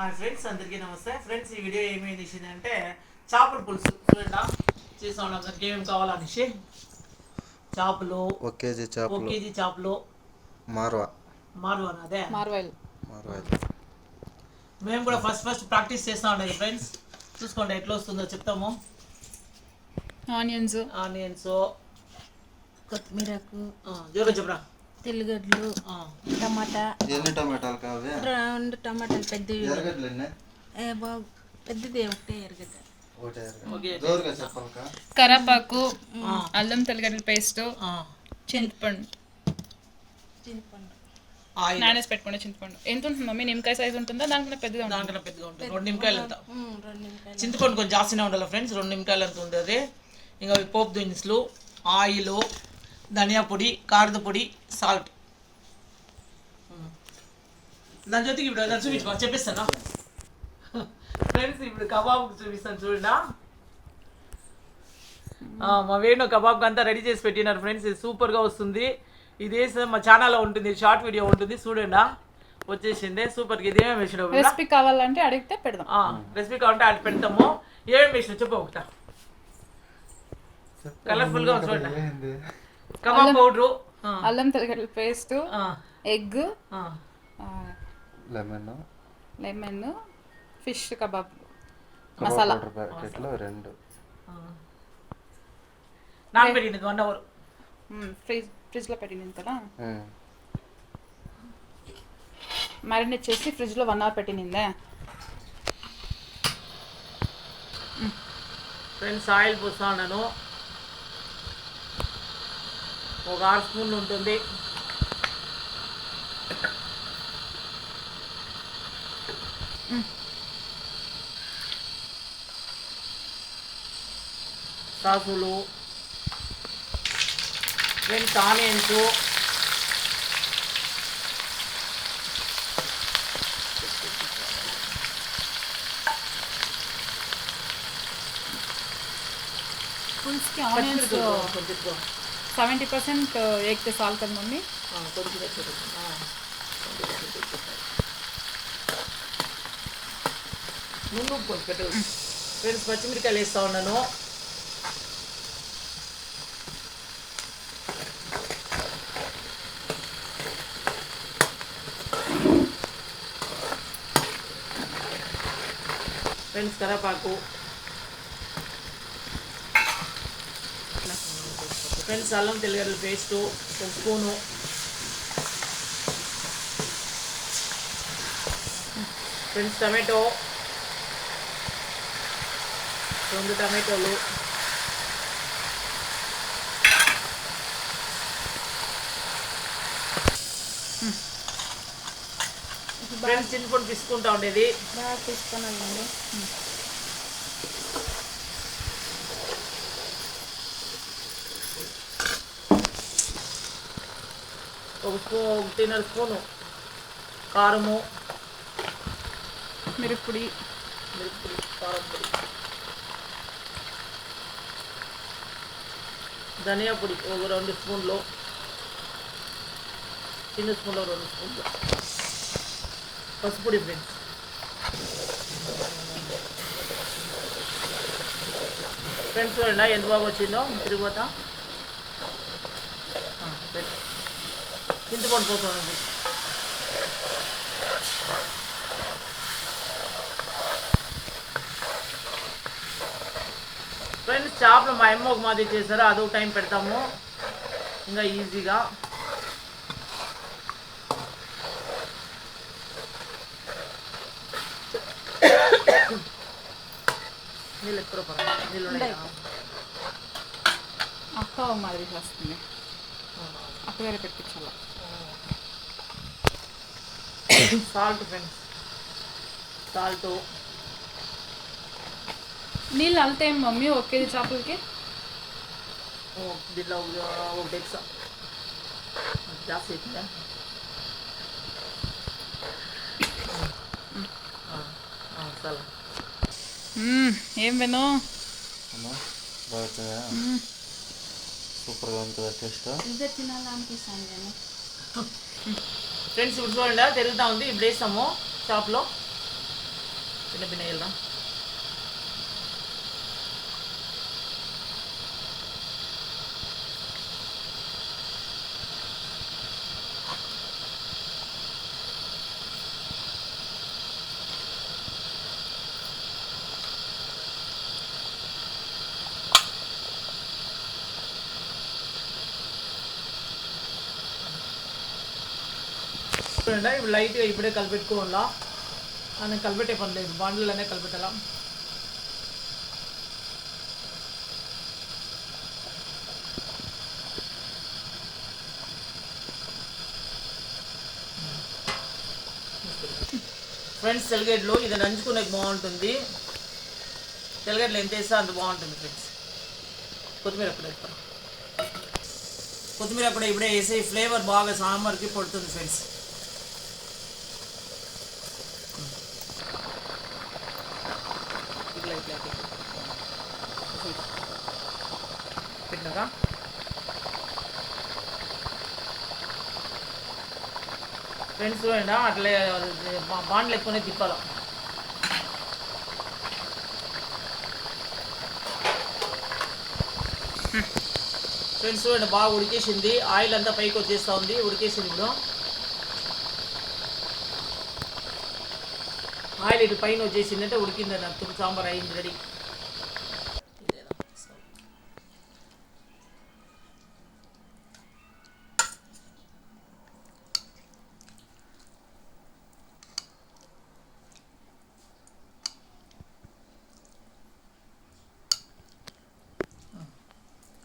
Hi friends, అందరికీ నమస్తే. Friends, ఈ వీడియో ఏమి అంటే చేపల పులుసు చూడండి. చేసా అందరికి ఏమేమి కావాలనేసి చేపలు, 1 కేజీ చేపలు, 1 కేజీ చేపలు, మార్వా అదే మార్వైల్. మేము కూడా ఫస్ట్ ప్రాక్టీస్ చేస్తూ ఉండేది ఫ్రెండ్స్. చూసుకోండి ఎట్లా వస్తుందో చెప్తాము. ఆనియన్స్, కొత్తిమీరకు, జోరుగా చెప్పరా, తెల్లగడ్డలు, టమాటా. ఎన్ని టమాటాలు కావాలి? 2 టమాటాలు పెద్దవి. ఎర్రగడ్డలు ఎన్ని? పెద్దది ఒకటే ఎర్రగడ్డ. జోరుగా చెప్పాలకా. కరివేపాకు, అల్లం తెల్లగడ్డల పేస్ట్, చింతపండు నానేసి పెట్టుకోండి. చింతపండు ఎంత ఉంటుంది మమ్మీ? నిమ్మకాయ సైజ్ ఉంటుందా? దానికన్నా పెద్దగా ఉంటుంది. 2 నిమ్మకాయలు ఎంత? చింతపండు కొంచెం జాస్తినే ఉండాలి ఫ్రెండ్స్. 2 నిమ్మకాయలు ఎంత ఉంటుంది. ఇంకా పోపు దినుసులు, ఆయిల్, ధనియా పొడి, కాರದ పొడి, సాల్ట్. దాని జೊತೆಗೆ ఇప్పుడు దాన్ని చూపించుకో, చెప్పిస్తాను ఫ్రెండ్స్. ఇప్పుడు కబాబ్ చూపిస్తాను చూడండి. మా వేణు కబాబ్కి అంతా రెడీ చేసి పెట్టినారు ఫ్రెండ్స్. ఇది సూపర్గా వస్తుంది. ఇది మా ఛానల్లో ఉంటుంది, షార్ట్ వీడియో ఉంటుంది చూడండి. వచ్చేసింది సూపర్గా. ఇది ఏమేమి వేసినావు? రెసిపీ కావాలంటే అడిగితే పెడదాం. రెసిపీ కావాలంటే అది పెడతాము. ఏమేమి వేసినావు చెప్పు ఒకట. కలర్ఫుల్గా ఉంది చూడండి. కబాబ్ పౌడరు, అల్లం తెల్లగడ్డల paste, egg, lemon, fish kebab masala, ప్యాకెట్లో 2 నానబెట్టినది 1 అవర్ ఫ్రిడ్జ్లో పెట్టింది కదా. మ్యారినేట్ చేసి ఫ్రిడ్జ్లో 1 అవర్ పెట్టిందే ఫ్రెండ్స్. ఆయిల్ పోస్తా ఉన్నాను. 1 6 స్పూన్లు ఉంటుంది. సాసులు ఫ్రెండ్స్, ఆనియన్స్, పులుసుకి ఆనియన్స్ 70% ఎగ్తే చాలు కదా మమ్మీ. ముందు కొంచెం పెట్టు ఫ్రెండ్స్. పచ్చిమిరకాయలు వేస్తా ఉన్నాను. ఫ్రెండ్స్, కరివేపాకు ఫ్రెండ్స్, అల్లం తెల్లగడ్డల పేస్టు 1 స్పూను, ఫ్రెండ్స్ టమాటో 2 టమాటోలు, ఫ్రెండ్స్ చింతపండు తీసుకుంటా ఉండేది బాగా తీసుకున్నానండి. ఒకటిన్నర స్పూను కారము, మిరప్పొడి, కారం పొడి, ధనియా పొడి 2 స్పూన్లు, చిన్న స్పూన్లో 2 స్పూన్లు, పసుపు పొడి ఫ్రెండ్స్. ఫ్రెండ్స్ చూడండి ఎంత బాగా వచ్చిందో తిరిగిపోతా. చింతపండు పోతుంది ఫ్రెండ్స్. చేపలు మా అమ్మ ఒక మాది చేశారు, అదొక టైం పెడతాము ఇంకా ఈజీగా. నీళ్ళు ఎక్కువ పర్వాలేదు, నీళ్ళు ఉన్నాయి. అక్క మాదిరి చేస్తుంది, అక్క వేరే పెట్టించాల. Salt friends, salt. నీళ్ళు అల్తే మమ్మీ 1 కేజీ చేపలకి? దీంట్లో 1 ఎక్స్ట్రా జాస్తి అవుతుందా? చాలా. ఏం వినో బాగా సూపర్గా ఉంటుంది టేస్ట్. ఇద్దరు తినాలనిపిస్తాను నేను. ఫ్రెండ్స్ ఇప్పుడు చూడండి తిరుగుతూ ఉంది. ఇప్పుడు వేస్తాము షాప్లో. చిన్న భిన్న వెళ్దాం. చూడండి ఇప్పుడు లైట్గా ఇప్పుడే కలిపెట్టుకోవాలా, అని కలిపెట్టే పని లేదు, బాండ్లనే కలిపెట్టాలా. ఫ్రెండ్స్ తెల్లగడ్డలు ఇది నంచుకునే బాగుంటుంది. తెల్లగడ్డలు ఎంత వేస్తే అంత బాగుంటుంది ఫ్రెండ్స్. కొత్తిమీర అప్పుడే ఇప్పుడే వేసి ఫ్లేవర్ బాగా సాంబార్కి పడుతుంది ఫ్రెండ్స్. పెట్టినాక ఫ్రెండ్స్ చూడండి అట్లే బాండ్లు ఎక్కువనే తిప్పాలి. ఫ్రెండ్స్ చూడండి బాగా ఉడికేసింది, ఆయిల్ అంతా పైకి వచ్చేస్తూ ఉంది, ఉడికేసింది. ఇప్పుడు ఆయిల్ ఇటు పైన వచ్చేసిందంటే ఉడికిందని అర్థం, సాంబార్ అయింది రెడీ.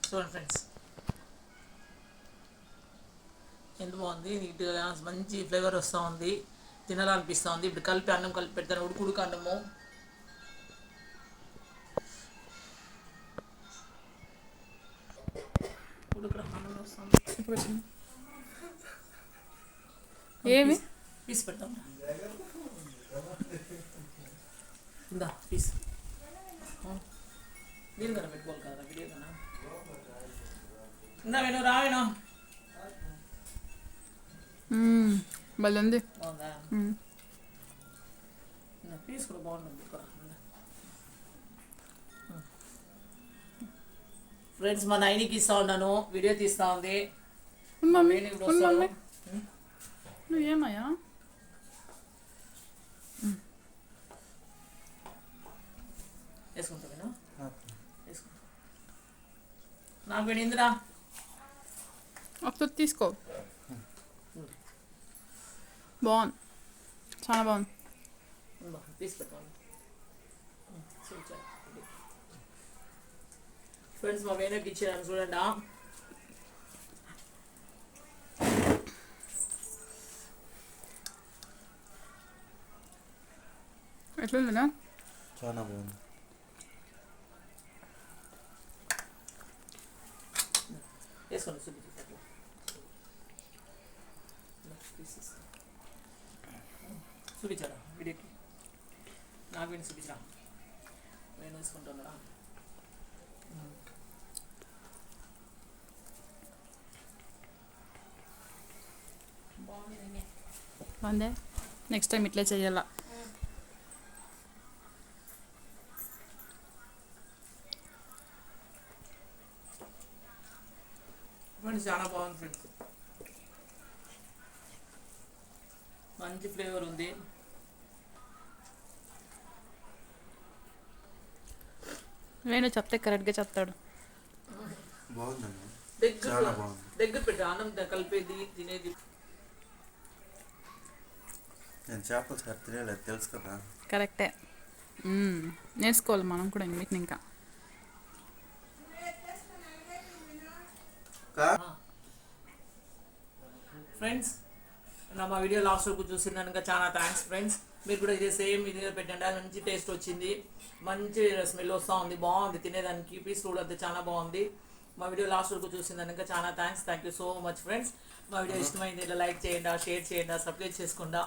చూడండి ఫ్రెండ్స్ ఎంత బాగుంది, నీట్గా మంచి ఫ్లేవర్ వస్తూ ఉంది, తినాలనిపిస్తూ ఉంది. ఇప్పుడు కలిపి అన్నం కలిపి పెడతాను, ఉడుకు అన్నము. ఏమి పీస్ పెడతాం, ఇందా పీస్ దీని కన్నా పెట్టుకోవాలి కదా వీడియో కన్నా. ఇందా వేణు రావేనా, భలే ఉంది. బాగుందా పీస్ కూడా బాగుంటుంది. ఫ్రెండ్స్ మా నైనికి ఇస్తా ఉన్నాను, వీడియో తీస్తా ఉంది. నువ్వు ఏమయ్యా వేసుకుంటా వేసుకుంటా నాకు వేడి ఇందిరా ఒకసారి తీసుకో. బాగుంది, చాలా బాగుంది. తీసుకుంటాను ఫ్రెండ్స్. మా వేణుకి ఇచ్చాను చూడండి. ఎట్లుందినా? చాలా బాగుంది. వేసుకోండి చూపించారా వీడియోకి, నాకు వేణు చూపించరా, వేణు వేసుకుంటున్నారా. బాగుందే, నెక్స్ట్ టైం ఇట్లే చెయ్యాలా. ఫ్రెండ్స్ చాలా బాగుంది ఫ్రెండ్స్, మంచి ఫ్లేవర్ ఉంది. వేణు చెప్తే కరెక్ట్గా చెప్తాడు. బాగుందండి, దగ్గర పెట్టి అన్నం కలిపేది తినేది. నేను చేపలు సార్ తినేలేదు తెలుసు కదా. కరెక్టే, నేర్చుకోవాలి మనం కూడా వీటిని. ఇంకా ఫ్రెండ్స్ నా మా వీడియో లాస్ట్ వరకు చూసినాక చాలా థ్యాంక్స్ ఫ్రెండ్స్. మీరు కూడా ఇదే సేమ్ ఇదే పెట్టండి, అది మంచి టేస్ట్ వచ్చింది, మంచి స్మెల్ వస్తూ ఉంది, బాగుంది తినేదానికి. పీస్ కూడా అంతే చాలా బాగుంది. మా వీడియో లాస్ట్ వరకు చూసినాక చాలా thank you so much friends. మా వీడియో ఇష్టమైంది ఇలా లైక్ చేయండి, షేర్ చేయండి, సబ్స్క్రైబ్ చేసుకోండి.